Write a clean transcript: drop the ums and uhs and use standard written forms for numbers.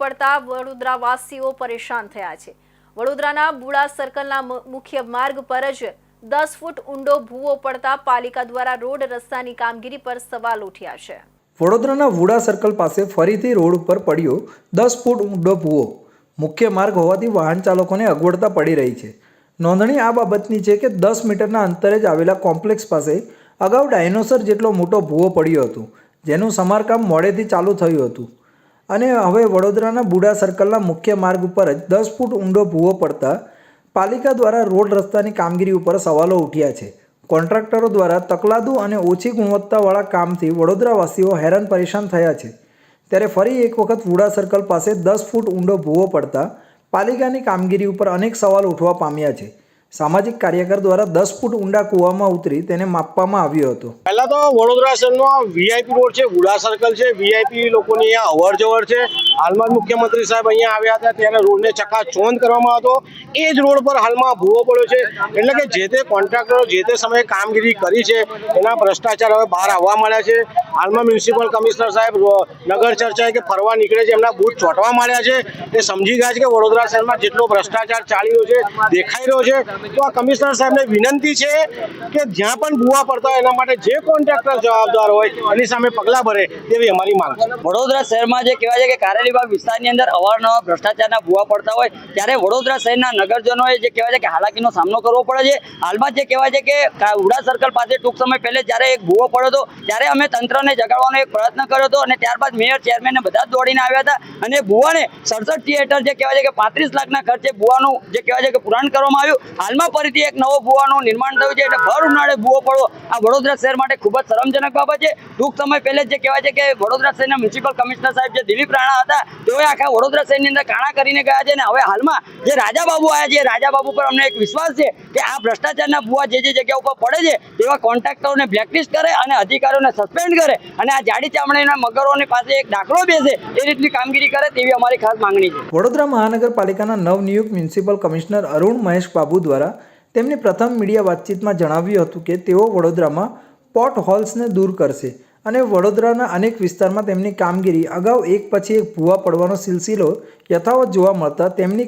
પડતા વડોદરાવાસીઓ પરેશાન થયા છે। વડોદરાના બુડા સર્કલના મુખ્ય માર્ગ પર જ 10 ફૂટ ઊંડો ભૂવો પડતા પાલિકા દ્વારા રોડ રસ્તાની કામગીરી પર સવાલ ઉઠ્યા છે। વડોદરાના વુડા સર્કલ પાસે ફરીથી રોડ ઉપર પડ્યો 10 ફૂટ ઊંડો ભૂવો। મુખ્ય માર્ગ હોવાથી વાહન ચાલકોને અગવડતા પડી રહી છે। નોંધણી આ બાબતની છે કે 10 મીટરના અંતરે જ આવેલા કોમ્પ્લેક્સ પાસે અગાઉ ડાયનોસર જેટલો મોટો ભૂવો પડ્યો હતો, જેનું સમારકામ મોડેથી ચાલુ થયું હતું અને હવે વડોદરાના બુડા સર્કલના મુખ્ય માર્ગ ઉપર જ 10 ફૂટ ઊંડો ભૂવો પડતા પાલિકા દ્વારા રોડ રસ્તાની કામગીરી ઉપર સવાલો ઉઠ્યા છે। કોન્ટ્રાક્ટરો દ્વારા તકલાદુ અને ઓછી ગુણવત્તાવાળા કામથી વડોદરાવાસીઓ હેરાન પરેશાન થયા છે। ત્યારે ફરી એક વખત વુડા સર્કલ પાસે 10 ફૂટ ઊંડો ભૂવો પડતા પાલિકાની કામગીરી ઉપર અનેક સવાલ ઉઠવા પામ્યા છે। સામાજિક કાર્યકર દ્વારા 10 ફૂટ ઊંડા કૂવામાં ઉતરી તેને માપવામાં આવ્યો હતો। પહેલા તો વડોદરા શહેરનો વીઆઈપી રોડ છે, વુડા સર્કલ છે, વીઆઈપી લોકોની અહીંયા અવર જવર છે। હાલમાં મુખ્યમંત્રી સાહેબ અહીંયા આવ્યા હતા ત્યારે રોડને ચકાચોંધ કરવામાં હતો। એ જ રોડ પર હાલમાં ભૂવો પડ્યો છે, એટલે કે જે તે કોન્ટ્રાક્ટરો જે તે સમયે કામગીરી કરી છે એના ભ્રષ્ટાચાર હવે બહાર આવવા માંડ્યા છે। હાલમાં મ્યુનિસિપલ કમિશનર સાહેબ નગર ચર્ચાએ કે ફરવા નીકળે છે, એમના બૂટ ચોંટવા માંડ્યા છે। એ સમજી ગયા છે કે વડોદરા શહેરમાં જેટલો ભ્રષ્ટાચાર ચાલી રહ્યો છે, દેખાઈ રહ્યો છે। તો આ કમિશનર સાહેબને વિનંતી છે કે જ્યાં પણ ભૂવા પડતા હોય એના માટે જે કોન્ટ્રાક્ટર જવાબદાર હોય એની સામે પગલાં ભરે તેવી અમારી માંગ છે। વડોદરા શહેરમાં જે કહેવાય છે કે કારેલીબાગ વિસ્તારની અંદર અવારનવાર ભ્રષ્ટાચારના ભૂવા પડતા હોય ત્યારે વડોદરા શહેરના નગરજનોએ જે કહેવાય છે કે હાલાકીનો સામનો કરવો પડે છે। હાલમાં જે કહેવાય છે કે વુડા સર્કલ પાસે ટૂંક સમય પહેલે જ્યારે એક ભૂવો પડ્યો હતો ત્યારે અમે તંત્રને જગાડવાનો એક પ્રયત્ન કર્યો હતો અને ત્યારબાદ મેયર ચેરમેનને બધા જ દોડીને આવ્યા હતા અને ભૂવાને 67 હેઠળ જે કહેવાય છે કે 35 લાખના ખર્ચે ભૂવાનું જે કહેવાય છે કે પુરાણ કરવામાં આવ્યું। હાલમાં ફરીથી એક નવો ભૂવાનું નિર્માણ થયું છે એટલે ભર ઉનાળે ભૂવો પડવો આ વડોદરા શહેર માટે ખૂબ જ શરમજનક બાબત છે। ટૂંક સમય પહેલે જે કહેવાય છે કે વડોદરા શહેરના મ્યુનિસિપલ કમિશનર સાહેબ જે દિલીપ રાણા હતા તેઓએ આખા વડોદરા શહેરની અંદર કાણા કરીને ગયા છે અને હવે હાલમાં જે રાજાબાબુ આવ્યા છે રાજાબાબુ પર અમને એક વિશ્વાસ છે કે આ ભ્રષ્ટાચારના ભૂવા જે જગ્યા ઉપર પડે છે તેવા કોન્ટ્રાક્ટરોને બ્લેકલિસ્ટ કરે અને અધિકારીઓને સસ્પેન્ડ કરે અને આ જાડી ચામડીના મગરોની પાસે એક દાખલો બેસે એ રીતની કામગીરી કરે તેવી અમારી ખાસ માંગણી છે। વડોદરા મહાનગરપાલિકાના નવનિયુક્ત મ્યુનિસિપલ કમિશનર અરુણ મહેશ બાબુ દ્વારા તેમની પ્રથમ મીડિયા વાતચીતમાં જણાવ્યું હતું કે તેઓ વડોદરામાં પોટ હોલ્સને દૂર કરશે અને વડોદરાના અનેક વિસ્તારમાં તેમની કામગીરી અગાઉ એક પછી એક ભૂવા પડવાનો સિલસિલો યથાવત જોવા મળતા તેમની